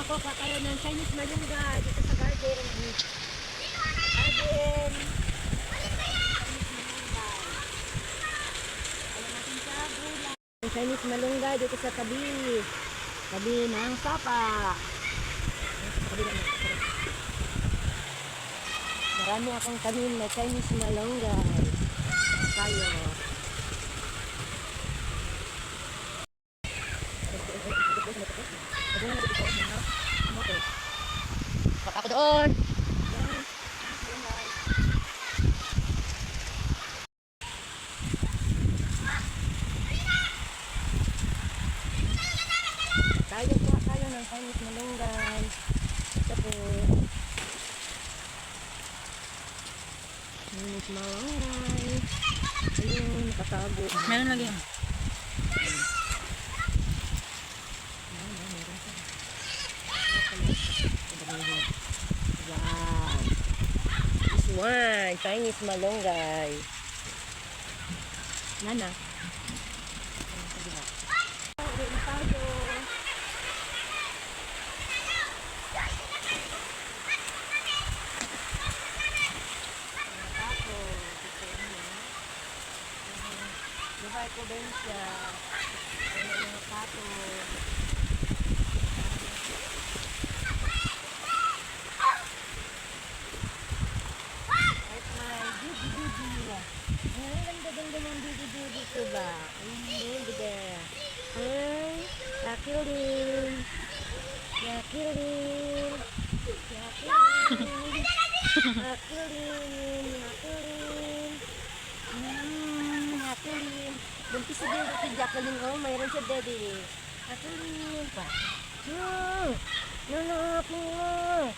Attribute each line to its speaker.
Speaker 1: ako kakaroon ng Chinese malunga dito sa garden. Garden. Chinese malunggay dito sa tabi ng sapa. Marami akong tanim na Chinese malunggay. Tayo. Pak ako doon. Tayo ng Chinese malunggay. Ito po. Chinese malunggay. Ayun, nakatago.
Speaker 2: Meron lagi.
Speaker 1: Wow. This one, Chinese malunggay. Nana. Diba ko din siya. Yung pato. At may dugi-dugi. Ang ganda-ganda ng dugi-dugi ko ba? Ayun, diba? Ay, yakilin. Yakilin. Yakilin. Yakilin. Yakilin. Yakilin. Buntis si Daddy si Jacqueline. Oh, mayroon siya Daddy. Yakilin pa. No, no, no, no.